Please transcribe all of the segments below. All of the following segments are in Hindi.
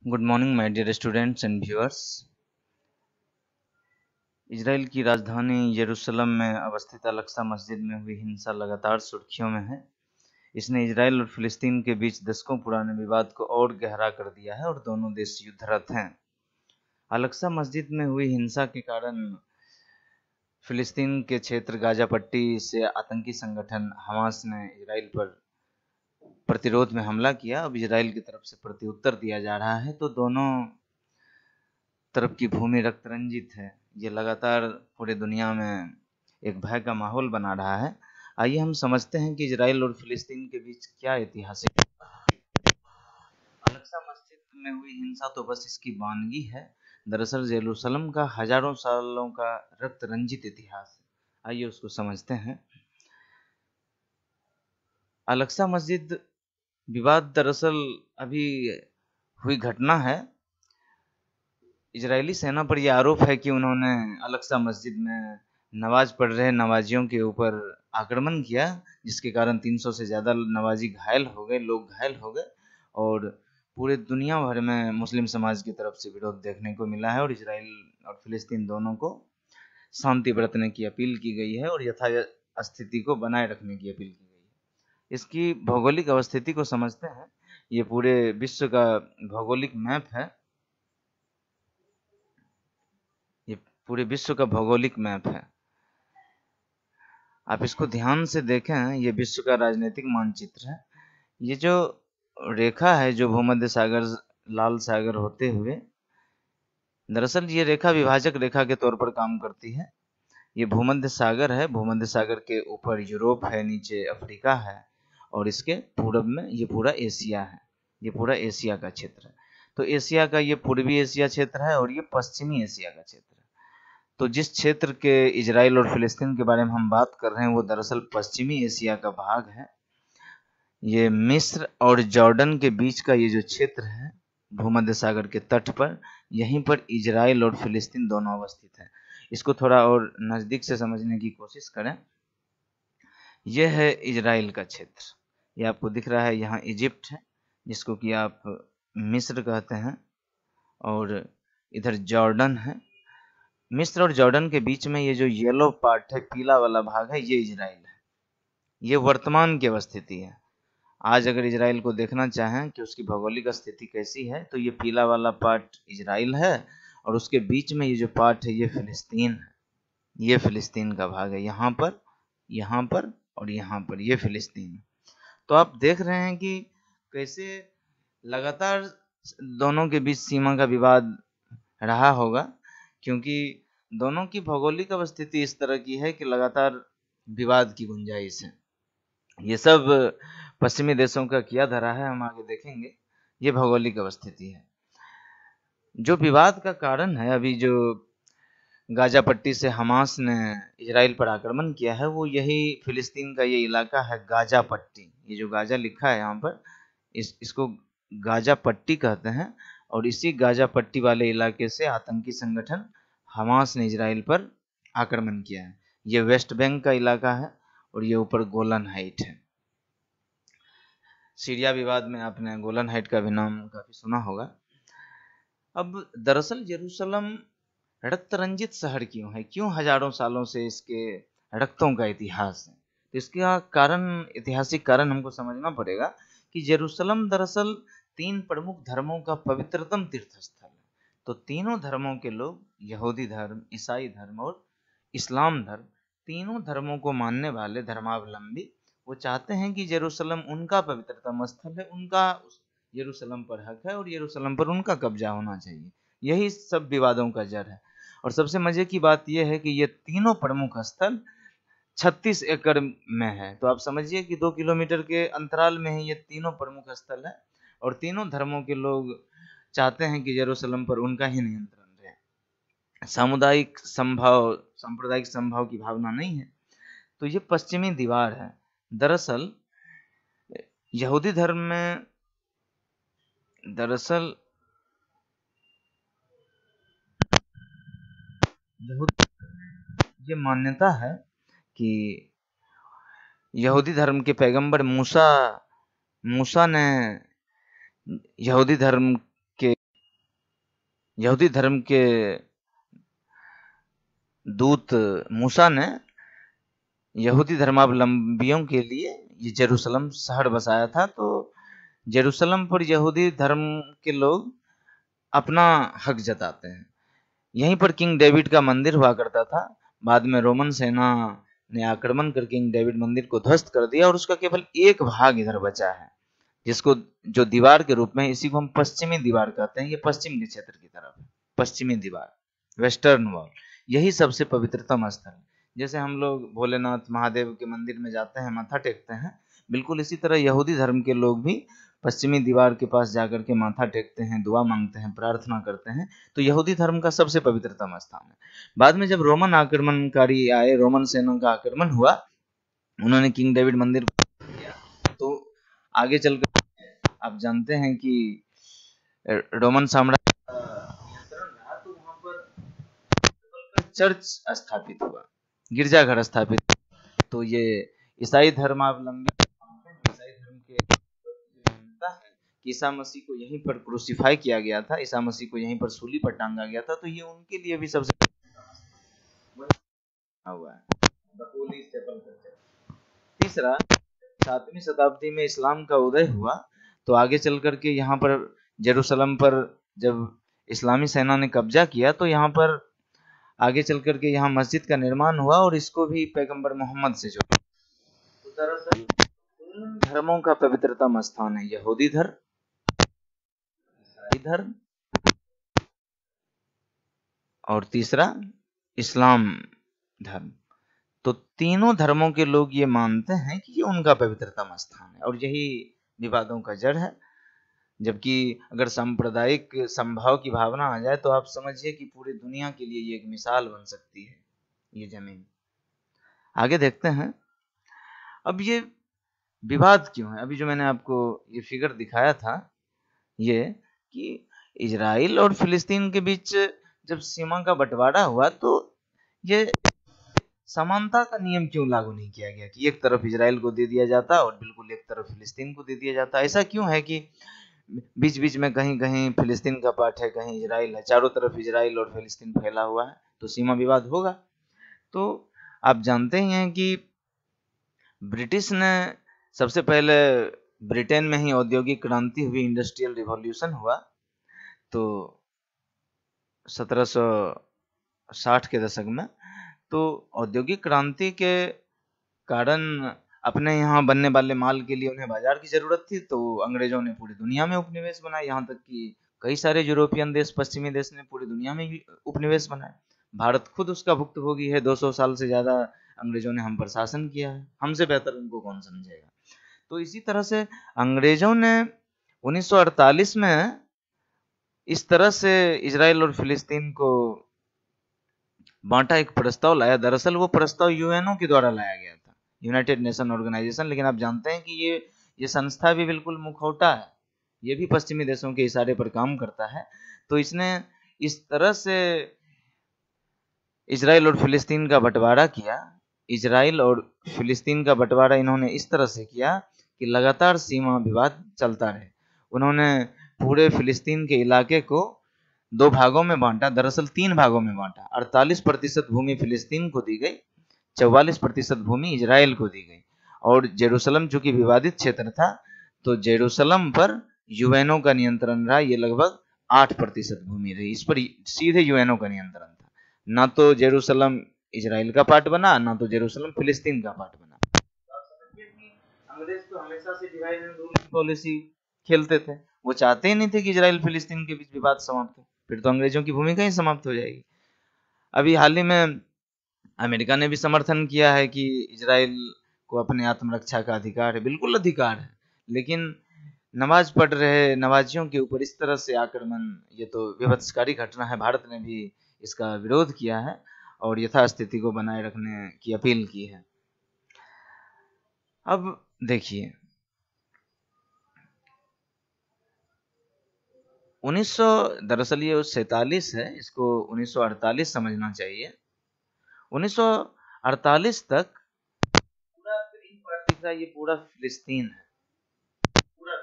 Good morning my dear students and viewers. Israel की राजधानी यरूशलेम में अवस्थित अल-अक्सा मस्जिद में हुई हिंसा लगातार सुर्खियों में है। इसने इजराइल और फिलिस्तीन के बीच दशकों पुराने विवाद को और गहरा कर दिया है और दोनों देश युद्धरत हैं। अल-अक्सा मस्जिद में हुई हिंसा के कारण फिलिस्तीन के क्षेत्र गाजा पट्टी से आतंकी संगठन हमास ने इजराइल पर प्रतिरोध में हमला किया। अब इजराइल की तरफ से प्रत्युत्तर दिया जा रहा है, तो दोनों तरफ की भूमि रक्त रंजित है। ये लगातार पूरे दुनिया में एक भय का माहौल बना रहा है। आइए हम समझते हैं कि इजराइल और फिलिस्तीन के बीच क्या ऐतिहासिक अल-अक्सा मस्जिद में हुई हिंसा तो बस इसकी वानगी है। दरअसल यरूशलेम का हजारों सालों का रक्त रंजित इतिहास है। आइए उसको समझते हैं। अल-अक्सा मस्जिद विवाद दरअसल अभी हुई घटना है। इजरायली सेना पर यह आरोप है कि उन्होंने अल-अक्सा मस्जिद में नमाज पढ़ रहे नमाजियों के ऊपर आक्रमण किया, जिसके कारण 300 से ज़्यादा नमाजी घायल हो गए, लोग घायल हो गए और पूरे दुनिया भर में मुस्लिम समाज की तरफ से विरोध देखने को मिला है और इजराइल और फिलिस्तीन दोनों को शांति बरतने की अपील की गई है और यथास्थिति को बनाए रखने की अपील की गई है। इसकी भौगोलिक अवस्थिति को समझते हैं। ये पूरे विश्व का भौगोलिक मैप है। ये पूरे विश्व का भौगोलिक मैप है। आप इसको ध्यान से देखें, ये विश्व का राजनीतिक मानचित्र है। ये जो रेखा है, जो भूमध्य सागर लाल सागर होते हुए, दरअसल ये रेखा विभाजक रेखा के तौर पर काम करती है। ये भूमध्य सागर है। भूमध्य सागर के ऊपर यूरोप है, नीचे अफ्रीका है और इसके पूरब में ये पूरा एशिया है। ये पूरा एशिया का क्षेत्र है। तो एशिया का ये पूर्वी एशिया क्षेत्र है और ये पश्चिमी एशिया का क्षेत्र है। तो जिस क्षेत्र के इजराइल और फिलिस्तीन के बारे में हम बात कर रहे हैं, वो दरअसल पश्चिमी एशिया का भाग है। ये मिस्र और जॉर्डन के बीच का ये जो क्षेत्र है भूमध्य सागर के तट पर, यहीं पर इजराइल और फिलिस्तीन दोनों अवस्थित है। इसको थोड़ा और नज़दीक से समझने की कोशिश करें। यह है इजराइल का क्षेत्र। ये आपको दिख रहा है, यहाँ इजिप्ट है जिसको कि आप मिस्र कहते हैं, और इधर जॉर्डन है। मिस्र और जॉर्डन के बीच में ये जो येलो पार्ट है, पीला वाला भाग है, ये इजराइल है। ये वर्तमान की अवस्थिति है। आज अगर इजराइल को देखना चाहें कि उसकी भौगोलिक स्थिति कैसी है, तो ये पीला वाला पार्ट इजराइल है और उसके बीच में ये जो पार्ट है, ये फिलिस्तीन है। ये फिलिस्तीन का भाग है। यहाँ पर और यहाँ पर ये फिलिस्तीन। तो आप देख रहे हैं कि कैसे लगातार दोनों के बीच सीमा का विवाद रहा होगा, क्योंकि दोनों की भौगोलिक अवस्थिति इस तरह की है कि लगातार विवाद की गुंजाइश है। ये सब पश्चिमी देशों का किया धरा है, हम आगे देखेंगे। ये भौगोलिक अवस्थिति है। जो विवाद का कारण है, अभी जो गाजा पट्टी से हमास ने इजराइल पर आक्रमण किया है, वो यही फिलिस्तीन का ये इलाका है, गाजा पट्टी। ये जो गाजा लिखा है यहाँ पर, इसको गाजा पट्टी कहते हैं और इसी गाजा पट्टी वाले इलाके से आतंकी संगठन हमास ने इजराइल पर आक्रमण किया है। ये वेस्ट बैंक का इलाका है और ये ऊपर गोलन हाइट है। सीरिया विवाद में आपने गोलन हाइट का भी नाम काफी सुना होगा। अब दरअसल यरूशलेम रक्त रंजित शहर क्यों है, क्यों हजारों सालों से इसके रक्तों का इतिहास है? तो इसका कारण, ऐतिहासिक कारण हमको समझना पड़ेगा कि यरूशलेम दरअसल 3 प्रमुख धर्मों का पवित्रतम तीर्थ स्थल है। तो तीनों धर्मों के लोग, यहूदी धर्म, ईसाई धर्म और इस्लाम धर्म, तीनों धर्मों को मानने वाले धर्मावलंबी, वो चाहते हैं कि यरूशलेम उनका पवित्रतम स्थल है, उनका यरूशलेम पर हक है और यरूशलेम पर उनका कब्जा होना चाहिए। यही सब विवादों का जड़ है। और सबसे मजे की बात यह है कि ये तीनों प्रमुख स्थल 36 एकड़ में है। तो आप समझिए कि 2 किलोमीटर के अंतराल में ही ये तीनों प्रमुख स्थल है और तीनों धर्मों के लोग चाहते हैं कि यरूशलेम पर उनका ही नियंत्रण रहे। सांप्रदायिक संभाव की भावना नहीं है। तो ये पश्चिमी दीवार है। दरअसल यहूदी धर्म में ये मान्यता है कि यहूदी धर्म के पैगंबर मूसा ने यहूदी धर्म के यहूदी धर्म के दूत मूसा ने यहूदी धर्मावलंबियों के लिए ये जेरूशलम शहर बसाया था। तो जेरूशलम पर यहूदी धर्म के लोग अपना हक जताते हैं। यहीं पर किंग डेविड का मंदिर हुआ करता था। बाद में रोमन सेना ने आक्रमण कर किंग डेविड मंदिर को ध्वस्त कर दिया और उसका केवल एक भाग इधर बचा है, जिसको जो दीवार के रूप में, इसी को हम पश्चिमी दीवार कहते हैं। ये पश्चिम के क्षेत्र की तरफ है, पश्चिमी दीवार, वेस्टर्न वॉल। यही सबसे पवित्रतम स्थल। जैसे हम लोग भोलेनाथ महादेव के मंदिर में जाते हैं, माथा टेकते हैं, बिल्कुल इसी तरह यहूदी धर्म के लोग भी पश्चिमी दीवार के पास जाकर के माथा टेकते हैं, दुआ मांगते हैं, प्रार्थना करते हैं। तो यहूदी धर्म का सबसे पवित्रतम स्थान है। बाद में जब रोमन आक्रमणकारी आए, रोमन सेना का आक्रमण हुआ, उन्होंने किंग डेविड मंदिर को किया। तो आगे चलकर आप जानते हैं कि रोमन साम्राज्य का नियंत्रण रहा, तो वहां पर चर्च स्थापित हुआ, गिरजाघर स्थापित। तो ये ईसाई धर्मावलंबी, ईसाई धर्म के मानता है कि ईसा मसीह को यहीं पर क्रूसीफाई किया गया था, ईसा मसीह को यहीं पर सूली पर टांगा गया था। तो ये उनके लिए भी सबसे हुआ है। तीसरा, 7वीं शताब्दी में इस्लाम का उदय हुआ। तो आगे चल करके यहाँ पर जेरूशलम पर जब इस्लामी सेना ने कब्जा किया, तो यहाँ पर आगे चल करके यहाँ मस्जिद का निर्माण हुआ और इसको भी पैगंबर मोहम्मद से जोड़ा। तो दरअसल तीन धर्मों का पवित्रतम स्थान है, यहूदी धर्म, ईसाई धर्म और तीसरा इस्लाम धर्म। तो तीनों धर्मों के लोग ये मानते हैं कि ये उनका पवित्रतम स्थान है और यही विवादों का जड़ है। जबकि अगर सांप्रदायिक संभाव की भावना आ जाए तो आप समझिए कि पूरी दुनिया के लिए ये एक मिसाल बन सकती है ये जमीन। आगे देखते हैं, अब ये विवाद क्यों है। अभी जो मैंने आपको ये फिगर दिखाया था, ये कि इजराइल और फिलिस्तीन के बीच जब सीमा का बंटवारा हुआ, तो ये समानता का नियम क्यों लागू नहीं किया गया कि एक तरफ इजराइल को दे दिया जाता और बिल्कुल एक तरफ फिलिस्तीन को दे दिया जाता। ऐसा क्यों है कि बीच बीच में कहीं कहीं फिलिस्तीन का पार्ट है, कहीं इजराइल है, चारों तरफ इजराइल और फिलिस्तीन फैला हुआ है, तो सीमा विवाद होगा। तो आप जानते ही हैं कि ब्रिटिश ने सबसे पहले ब्रिटेन में ही औद्योगिक क्रांति हुई, इंडस्ट्रियल रिवॉल्यूशन हुआ। तो 1760 के दशक में, तो औद्योगिक क्रांति के कारण अपने यहाँ बनने वाले माल के लिए उन्हें बाजार की जरूरत थी। तो अंग्रेजों ने पूरी दुनिया में उपनिवेश बनाए, यहाँ तक कि कई सारे यूरोपियन देश, पश्चिमी देश ने पूरी दुनिया में उपनिवेश बनाए। भारत खुद उसका भुक्तभोगी है। 200 साल से ज्यादा अंग्रेजों ने हम पर शासन किया है, हमसे बेहतर उनको कौन समझेगा। तो इसी तरह से अंग्रेजों ने 1948 में इस तरह से इजराइल और फिलिस्तीन को बांटा, एक प्रस्ताव लाया। दरअसल वो प्रस्ताव यूएनओ के द्वारा लाया गया था, यूनाइटेड नेशन ऑर्गेनाइजेशन। लेकिन आप जानते हैं कि ये संस्था भी बिल्कुल मुखौटा है, ये भी पश्चिमी देशों के इशारे पर काम करता है। तो इसने इस तरह से इजराइल और फिलिस्तीन का बंटवारा किया। इजराइल और फिलिस्तीन का बंटवारा इन्होंने इस तरह से किया कि लगातार सीमा विवाद चलता रहे। उन्होंने पूरे फिलिस्तीन के इलाके को 2 भागों में बांटा, दरअसल 3 भागों में बांटा। 48% भूमि फिलिस्तीन को दी गई, 44% भूमि इजराइल को दी गई। और जेरूशलम चूंकि विवादित क्षेत्र था, तो जेरूशलम पर यूएनओ का नियंत्रण रहा। ये लगभग 8% भूमि रही, इस पर सीधे यूएनओ का नियंत्रण था। ना तो जेरूशलम इजराइल का पार्ट बना, ना तो जेरूशलम फिलिस्तीन का पार्ट बना। अंग्रेज तो हमेशा से डिवाइड एंड रूल की पॉलिसी खेलते थे। वो चाहते ही नहीं थे कि इजराइल फिलिस्तीन के बीच विवाद समाप्त हो, फिर तो अंग्रेजों की भूमिका ही समाप्त हो जाएगी। अभी हाल ही में अमेरिका ने भी समर्थन किया है कि इजराइल को अपने आत्मरक्षा का अधिकार है। बिल्कुल अधिकार है, लेकिन नमाज पढ़ रहे नमाजियों के ऊपर इस तरह से आक्रमण, ये तो विभत्सकारी घटना है। भारत ने भी इसका विरोध किया है और यथास्थिति को बनाए रखने की अपील की है। अब देखिए, 1900, दरअसल ये 47 है, इसको 1948 समझना चाहिए। 1948 तक पूरा ग्रीन पार्टी का ये पूरा फिलिस्तीन है, पूरा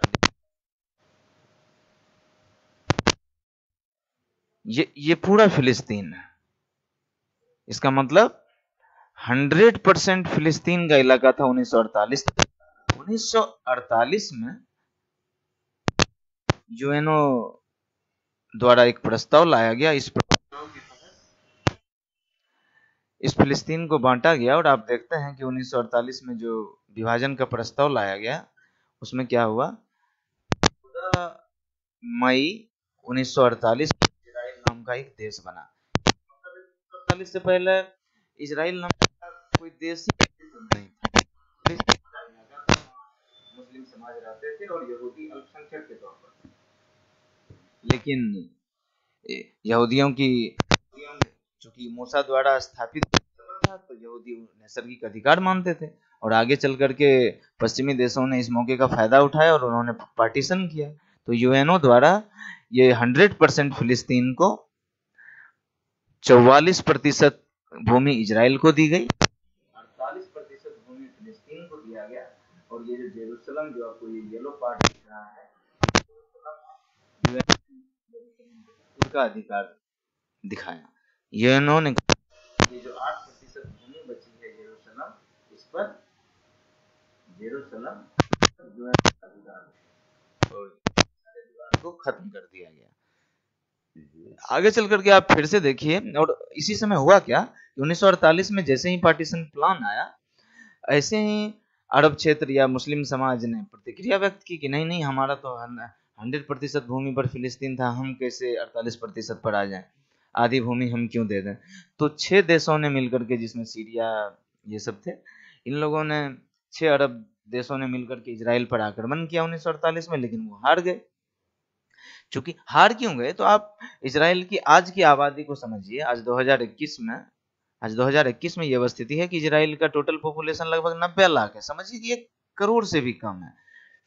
ये पूरा फिलिस्तीन है। इसका मतलब 100% फिलिस्तीन का इलाका था 1948। 1948 में यूएनओ द्वारा एक प्रस्ताव लाया गया। इस प्रस्ताव के तहत इस फिलिस्तीन को बांटा गया। और आप देखते हैं कि 1948 में जो विभाजन का प्रस्ताव लाया गया उसमें क्या हुआ, 14 मई 1948 इजराइल नाम का एक देश बना। 1948 से पहले इजराइल नाम का कोई देश ही नहीं था। मुस्लिम समाज रहते थे और यहूदी अल्पसंख्यक के तौर पर। लेकिन यहूदियों की चूंकि मूसा द्वारा स्थापित था तो यहूदी नैसर्गिक अधिकार मानते थे और आगे चल करके पश्चिमी देशों ने इस मौके का फायदा उठाया और उन्होंने पार्टीशन किया। तो यूएनओ द्वारा ये 100% फिलिस्तीन को 44% भूमि इजराइल को दी गई, 48% भूमि फिलिस्तीन को दिया गया। और ये जो जेरूसलम जो आपको ये येलो पार्ट दिख रहा है उनका अधिकार दिखाया। यूएनओ ने ये जो 8% भूमि बची है जेरूसलम, इस पर जेरूसलम को खत्म कर दिया गया। आगे चल करके आप फिर से देखिए। और इसी समय हुआ क्या, 1948 में जैसे ही पार्टीशन प्लान आया ऐसे ही अरब क्षेत्र या मुस्लिम समाज ने प्रतिक्रिया व्यक्त की कि नहीं नहीं, हमारा तो 100% भूमि पर फिलिस्तीन था, हम कैसे 48% पर आ जाएं, आधी भूमि हम क्यों दे दें। तो 6 देशों ने मिलकर के, जिसमें सीरिया ये सब थे, इन लोगों ने 6 अरब देशों ने मिलकर के इजराइल पर आक्रमण किया 1948 में। लेकिन वो हार गए। चूंकि हार क्यों गए, तो आप इजराइल की आज की आबादी को समझिए। आज 2021 में यह स्थिति है कि इजराइल का टोटल पॉपुलेशन लगभग 90 लाख है। समझिए कि 1 करोड़ से भी कम है।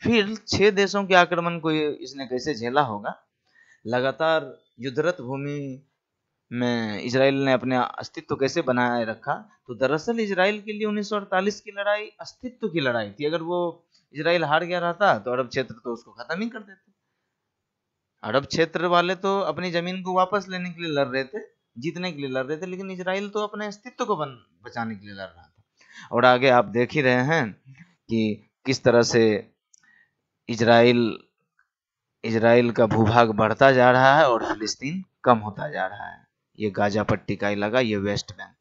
फिर 6 देशों के आक्रमण को इसने कैसे झेला होगा। लगातार युद्धरत भूमि में इजराइल ने अपने अस्तित्व कैसे बनाए रखा। तो दरअसल इजराइल के लिए 1948 की लड़ाई अस्तित्व की लड़ाई थी। अगर वो इजराइल हार गया रहता तो अरब क्षेत्र तो उसको खत्म ही कर देते। अरब क्षेत्र वाले तो अपनी जमीन को वापस लेने के लिए लड़ रहे थे, जीतने के लिए लड़ रहे थे, लेकिन इजराइल तो अपने अस्तित्व को बचाने के लिए लड़ रहा था। और आगे आप देख ही रहे हैं कि किस तरह से इजराइल का भूभाग बढ़ता जा रहा है और फिलिस्तीन कम होता जा रहा है। ये गाजा पट्टी का इलाका, ये वेस्ट बैंक।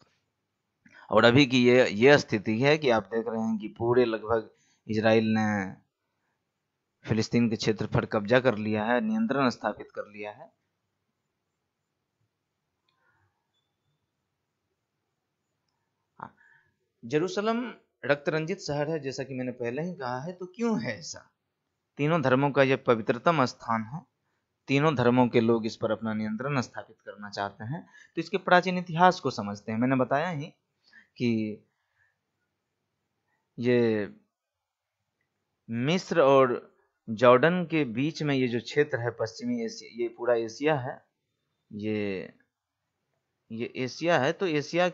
और अभी की ये स्थिति है कि आप देख रहे हैं कि पूरे लगभग इजराइल ने फिलिस्तीन के क्षेत्र पर कब्जा कर लिया है, नियंत्रण स्थापित कर लिया है। जेरूसलम रक्त रंजित शहर है, जैसा कि मैंने पहले ही कहा है। तो क्यों है ऐसा? तीनों धर्मों का यह पवित्रतम स्थान है। तीनों धर्मों के लोग इस पर अपना नियंत्रण स्थापित करना चाहते हैं। तो इसके प्राचीन इतिहास को समझते हैं। मैंने बताया ही कि ये मिस्र और जॉर्डन के बीच में ये जो क्षेत्र है पश्चिमी एशिया, ये पूरा एशिया है। ये एशिया है। तो एशिया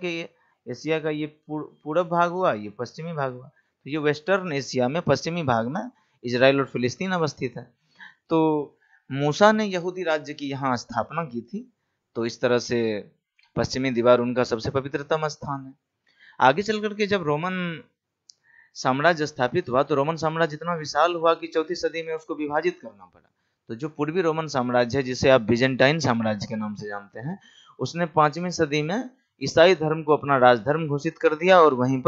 का ये पूर्व भाग हुआ, ये पश्चिमी भाग हुआ। तो ये वेस्टर्न एशिया में पश्चिमी भाग में इजराइल और फिलिस्तीन अवस्थित है। तो मूसा ने यहूदी राज्य की यहाँ स्थापना की थी। तो इस तरह से पश्चिमी दीवार उनका सबसे पवित्रतम स्थान है। आगे चल करके जब रोमन साम्राज्य स्थापित हुआ तो रोमन साम्राज्य इतना विशाल हुआ कि 4वीं सदी में उसको विभाजित करना पड़ा। तो जो पूर्वी रोमन साम्राज्य है, जिसे आप बिजेंटाइन साम्राज्य के नाम से जानते हैं, उसने 5वीं सदी में ईसाई धर्म को अपना राजधर्म घोषित कर दिया और वहीं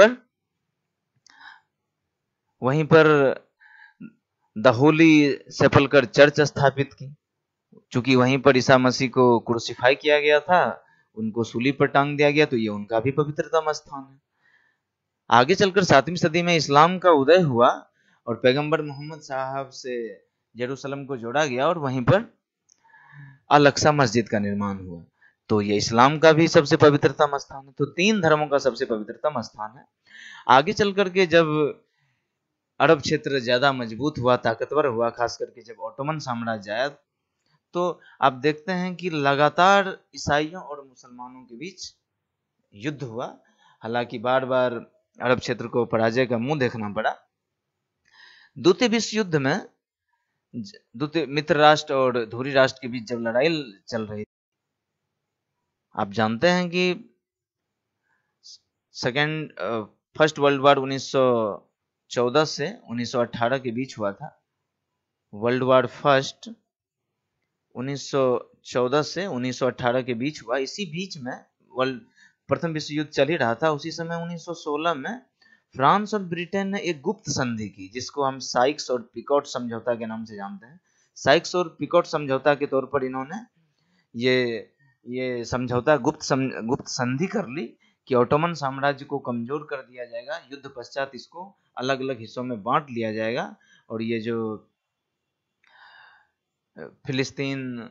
पर द होली सेपल्कर चर्च स्थापित की। चूंकि वहीं पर ईसा मसीह को क्रूसिफाई किया गया था, उनको सूली पर टांग दिया गया, तो ये उनका भी पवित्रतम स्थान है। आगे चलकर 7वीं सदी में इस्लाम का उदय हुआ और पैगंबर मोहम्मद साहब से जेरूसलम को जोड़ा गया और वहीं पर अल अक्सा मस्जिद का निर्माण हुआ। तो ये इस्लाम का भी सबसे पवित्रतम स्थान है। तो 3 धर्मों का सबसे पवित्रतम स्थान है। आगे चल करके जब अरब क्षेत्र ज्यादा मजबूत हुआ, ताकतवर हुआ, खास करके जब ऑटोमन साम्राज्य आया, तो आप देखते हैं कि लगातार ईसाइयों और मुसलमानों के बीच युद्ध हुआ। हालांकि बार बार अरब क्षेत्र को पराजय का मुंह देखना पड़ा। द्वितीय विश्व युद्ध में द्वितीय मित्र राष्ट्र और धुरी राष्ट्र के बीच जब लड़ाई चल रही, आप जानते हैं कि फर्स्ट वर्ल्ड वॉर 1914 से 1918 के बीच हुआ था। वर्ल्ड वॉर फर्स्ट 1914 से 1918 के बीच हुआ। इसी बीच में वर्ल्ड प्रथम विश्व युद्ध चल ही रहा था। उसी समय 1916 में फ्रांस और ब्रिटेन ने एक गुप्त संधि की, जिसको हम साइक्स और पिकॉट समझौता के नाम से जानते हैं। साइक्स और पिकॉट समझौता के तौर पर इन्होंने ये समझौता गुप्त संधि कर ली कि ऑटोमन साम्राज्य को कमजोर कर दिया जाएगा, युद्ध पश्चात इसको अलग अलग हिस्सों में बांट लिया जाएगा, और ये जो फिलिस्तीन,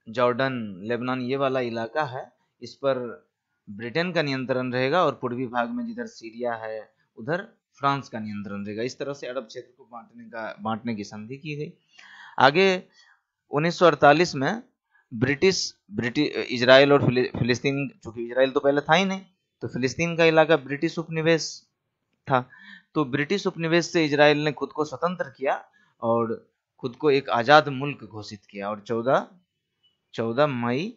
जॉर्डन, लेबनान ये वाला इलाका है, इस पर ब्रिटेन का नियंत्रण रहेगा, और पूर्वी भाग में जिधर सीरिया है उधर फ्रांस का नियंत्रण रहेगा। इस तरह से अरब क्षेत्र को बांटने की संधि की गई। आगे 1948 में ब्रिटिश इजराइल और फिलिस्तीन, चूंकि इजराइल तो पहले था ही नहीं, तो फिलिस्तीन का इलाका ब्रिटिश उपनिवेश था। तो ब्रिटिश उपनिवेश से इजराइल ने खुद को स्वतंत्र किया और खुद को एक आजाद मुल्क घोषित किया, और 14 मई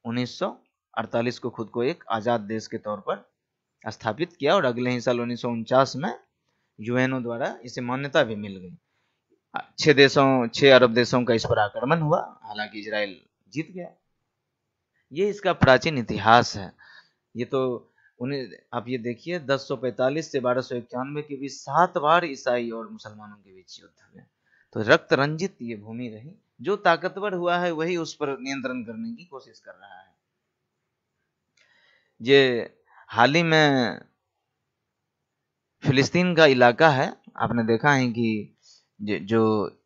1948 को खुद को एक आजाद देश के तौर पर स्थापित किया, और अगले ही साल 1949 में यूएनओ द्वारा इसे मान्यता भी मिल गई। 6 अरब देशों का इस पर आक्रमण हुआ, हालांकि इजराइल जीत गया। ये इसका प्राचीन इतिहास है। ये तो आप ये देखिए 1045 से 1291 के बीच 7 बार ईसाई और मुसलमानों के बीच युद्ध हुए। तो रक्त रंजित ये भूमि रही। जो ताकतवर हुआ है वही उस पर नियंत्रण करने की कोशिश कर रहा है। ये हाल ही में फिलिस्तीन का इलाका है, आपने देखा है कि जो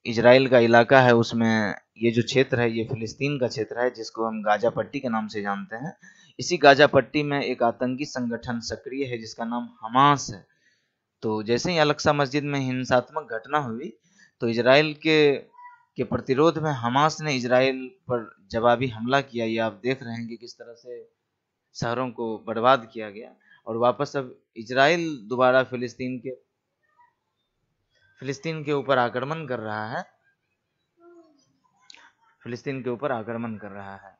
इजराइल का इलाका है उसमें ये जो क्षेत्र है ये फिलिस्तीन का क्षेत्र है, जिसको हम गाजा पट्टी के नाम से जानते हैं। इसी गाजा पट्टी में एक आतंकी संगठन सक्रिय है जिसका नाम हमास है। तो जैसे ही अल-अक्सा मस्जिद में हिंसात्मक घटना हुई तो इजराइल के प्रतिरोध में हमास ने इजराइल पर जवाबी हमला किया। ये आप देख रहे हैं कि किस तरह से शहरों को बर्बाद किया गया, और वापस अब इजराइल दोबारा फिलिस्तीन के ऊपर आक्रमण कर रहा है। फिलिस्तीन के ऊपर आक्रमण कर रहा है।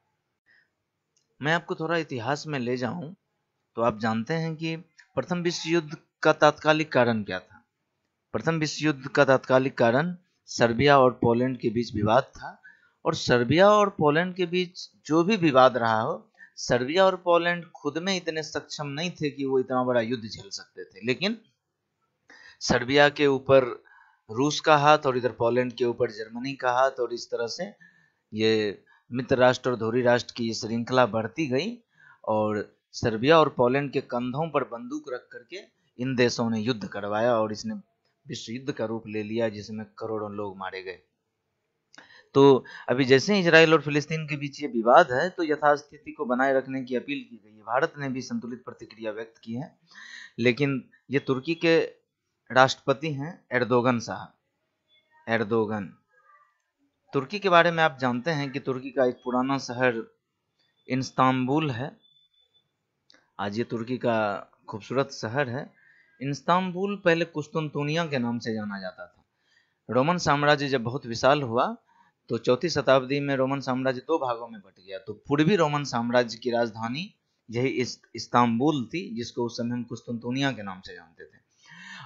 मैं आपको थोड़ा इतिहास में ले जाऊं तो आप जानते हैं कि प्रथम विश्व युद्ध का तात्कालिक कारण क्या था। प्रथम विश्व युद्ध का तात्कालिक कारण सर्बिया और पोलैंड के बीच विवाद था, और सर्बिया और पोलैंड के बीच जो भी विवाद रहा हो, सर्बिया और पोलैंड खुद में इतने सक्षम नहीं थे कि वो इतना बड़ा युद्ध झेल सकते थे, लेकिन सर्बिया के ऊपर रूस का हाथ और इधर पोलैंड के ऊपर जर्मनी का हाथ, और इस तरह से ये मित्र राष्ट्र और धोरी राष्ट्र की श्रृंखला बढ़ती गई, और सर्बिया और पोलैंड के कंधों पर बंदूक रख करके इन देशों ने युद्ध करवाया, और इसने विश्व युद्ध का रूप ले लिया जिसमें करोड़ों लोग मारे गए। तो अभी जैसे इजराइल और फिलिस्तीन के बीच ये विवाद है तो यथास्थिति को बनाए रखने की अपील की गई है। भारत ने भी संतुलित प्रतिक्रिया व्यक्त की है, लेकिन ये तुर्की के राष्ट्रपति हैं एर्दोगन साहब। एर्दोगन, तुर्की के बारे में आप जानते हैं कि तुर्की का एक पुराना शहर इस्तांबुल है। आज ये तुर्की का खूबसूरत शहर है। इस्तांबुल पहले कुस्तुनतुनिया के नाम से जाना जाता था। रोमन साम्राज्य जब बहुत विशाल हुआ तो 4वीं शताब्दी में रोमन साम्राज्य 2 भागों में बट गया। तो पूर्वी रोमन साम्राज्य की राजधानी यही इस्तांबुल थी, जिसको उस समय हम कुस्तुनतुनिया के नाम से जानते थे।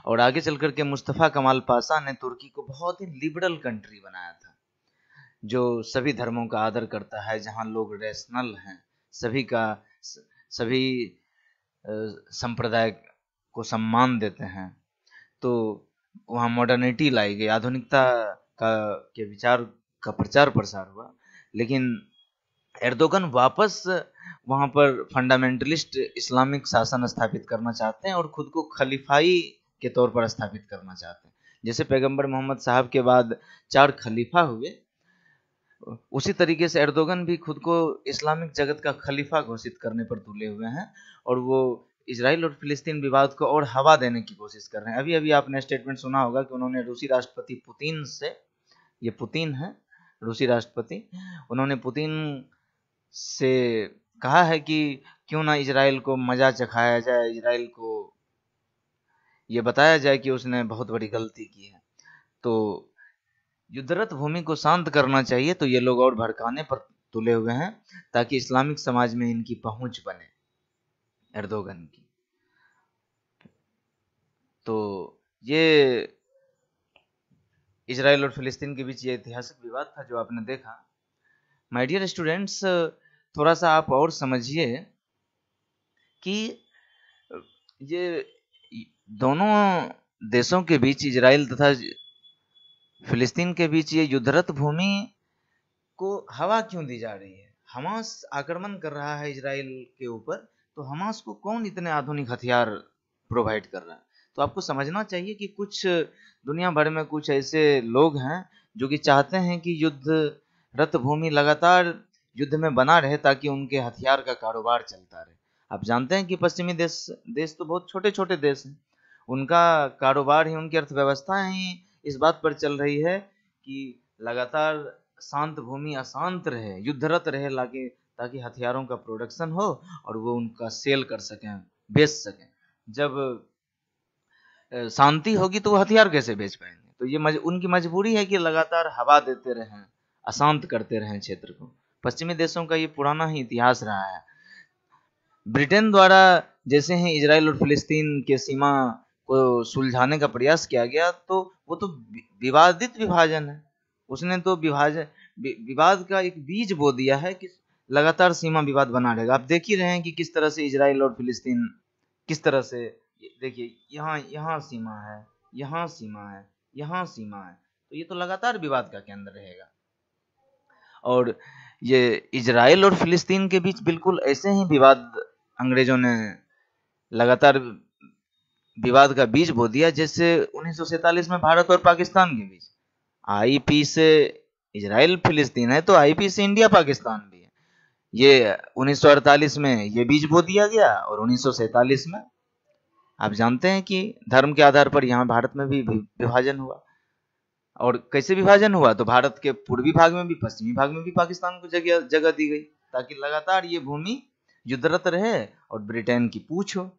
और आगे चल करके मुस्तफ़ा कमाल पाशा ने तुर्की को बहुत ही लिबरल कंट्री बनाया था, जो सभी धर्मों का आदर करता है, जहाँ लोग रैशनल हैं, सभी संप्रदाय को सम्मान देते हैं। तो वहाँ मॉडर्निटी लाई गई, आधुनिकता के विचार का प्रचार प्रसार हुआ। लेकिन एर्दोगन वापस वहाँ पर फंडामेंटलिस्ट इस्लामिक शासन स्थापित करना चाहते हैं और खुद को खलीफाई के तौर पर स्थापित करना चाहते हैं। जैसे पैगंबर मोहम्मद साहब के बाद 4 खलीफा हुए, उसी तरीके से एर्दोगन भी खुद को इस्लामिक जगत का खलीफा घोषित करने पर तुले हुए हैं, और वो इजराइल और फिलिस्तीन विवाद को और हवा देने की कोशिश कर रहे हैं। अभी अभी आपने स्टेटमेंट सुना होगा कि उन्होंने रूसी राष्ट्रपति पुतिन से, ये पुतिन है रूसी राष्ट्रपति, उन्होंने पुतिन से कहा है कि क्यों ना इजराइल को मजा चखाया जाए, इजराइल को ये बताया जाए कि उसने बहुत बड़ी गलती की है। तो युद्धरत भूमि को शांत करना चाहिए। तो ये लोग और भड़काने पर तुले हुए हैं ताकि इस्लामिक समाज में इनकी पहुंच बने, एर्दोगन की। तो ये इजराइल और फिलिस्तीन के बीच ये ऐतिहासिक विवाद था जो आपने देखा। माय डियर स्टूडेंट्स, थोड़ा सा आप और समझिए कि ये दोनों देशों के बीच, इजराइल तथा फिलिस्तीन के बीच ये युद्धरत भूमि को हवा क्यों दी जा रही है। हमास आक्रमण कर रहा है इजराइल के ऊपर, तो हमास को कौन इतने आधुनिक हथियार प्रोवाइड कर रहा है। तो आपको समझना चाहिए कि कुछ दुनिया भर में कुछ ऐसे लोग हैं जो कि चाहते हैं कि युद्धरत भूमि लगातार युद्ध में बना रहे ताकि उनके हथियार का कारोबार चलता रहे। आप जानते हैं कि पश्चिमी देश तो बहुत छोटे छोटे देश हैं, उनका कारोबार ही, उनकी अर्थव्यवस्था ही इस बात पर चल रही है कि लगातार शांत भूमि अशांत रहे, युद्धरत रहे, ताकि हथियारों का प्रोडक्शन हो और वो उनका सेल कर सकें, बेच सकें। जब शांति होगी तो वो हथियार कैसे बेच पाएंगे। तो ये उनकी मजबूरी है कि लगातार हवा देते रहें, अशांत करते रहें क्षेत्र को। पश्चिमी देशों का ये पुराना ही इतिहास रहा है। ब्रिटेन द्वारा जैसे ही इजराइल और फिलिस्तीन के सीमा को सुलझाने का प्रयास किया गया, तो वो तो विवादित विभाजन है। उसने तो विवाद का एक बीज बो दिया है कि लगातार सीमा विवाद बना रहेगा। आप देख ही रहे हैं कि किस तरह से इजराइल और फिलिस्तीन, किस तरह से, देखिए यहाँ सीमा है, यहाँ सीमा है, यहाँ सीमा है, तो ये तो लगातार विवाद का केंद्र रहेगा। और ये इजराइल और फिलिस्तीन के बीच बिल्कुल ऐसे ही विवाद अंग्रेजों ने लगातार विवाद का बीज बो दिया जैसे 1947 में भारत और पाकिस्तान के बीच। आईपी से इजराइल फिलिस्तीन है तो आईपी से इंडिया पाकिस्तान भी है। ये 1948 में ये बीज बो दिया गया और 1947 में आप जानते हैं कि धर्म के आधार पर यहाँ भारत में भी विभाजन हुआ। और कैसे विभाजन हुआ, तो भारत के पूर्वी भाग में भी, पश्चिमी भाग में भी पाकिस्तान को जगह दी गई ताकि लगातार ये भूमि युद्धरत रहे और ब्रिटेन की पूछ हो।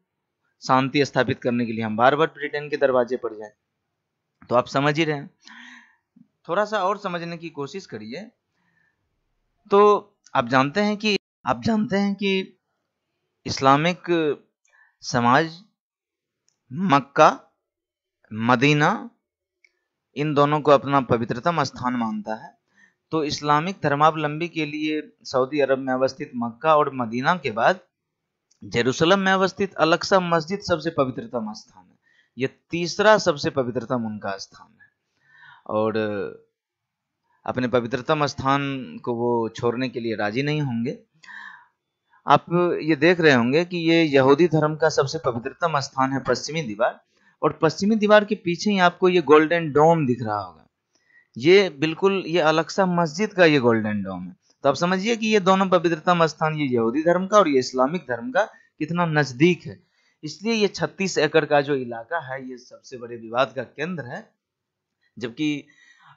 शांति स्थापित करने के लिए हम बार बार ब्रिटेन के दरवाजे पर जाए। तो आप समझ ही रहे हैं, थोड़ा सा और समझने की कोशिश करिए। तो आप जानते हैं कि इस्लामिक समाज मक्का, मदीना, इन दोनों को अपना पवित्रतम स्थान मानता है। तो इस्लामिक धर्मावलंबी के लिए सऊदी अरब में अवस्थित मक्का और मदीना के बाद जेरूसलम में अवस्थित अल-अक्सा मस्जिद सबसे पवित्रतम स्थान है। ये तीसरा सबसे पवित्रतम उनका स्थान है और अपने पवित्रतम स्थान को वो छोड़ने के लिए राजी नहीं होंगे। आप ये देख रहे होंगे कि ये यहूदी धर्म का सबसे पवित्रतम स्थान है पश्चिमी दीवार, और पश्चिमी दीवार के पीछे ही आपको ये गोल्डन डोम दिख रहा होगा। ये बिल्कुल ये अल-अक्सा मस्जिद का ये गोल्डन डोम है। तो आप समझिए कि ये दोनों पवित्रतम स्थान, ये यहूदी धर्म का और ये इस्लामिक धर्म का, कितना नजदीक है। इसलिए ये 36 एकड़ का जो इलाका है ये सबसे बड़े विवाद का केंद्र है। जबकि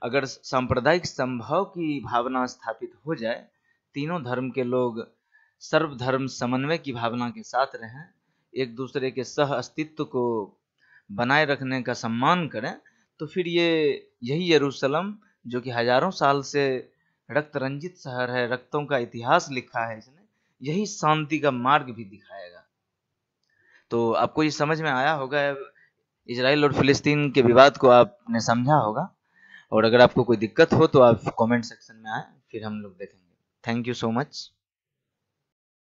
अगर सांप्रदायिक संभव की भावना स्थापित हो जाए, तीनों धर्म के लोग सर्वधर्म समन्वय की भावना के साथ रहें, एक दूसरे के सह अस्तित्व को बनाए रखने का सम्मान करें, तो फिर यही यरूशलेम जो कि हजारों साल से रक्त रंजित शहर है, रक्तों का इतिहास लिखा है इसने, यही शांति का मार्ग भी दिखाएगा। तो आपको ये समझ में आया होगा, इजराइल और फिलिस्तीन के विवाद को आपने समझा होगा। और अगर आपको कोई दिक्कत हो तो आप कमेंट सेक्शन में आए, फिर हम लोग देखेंगे। Thank you so much.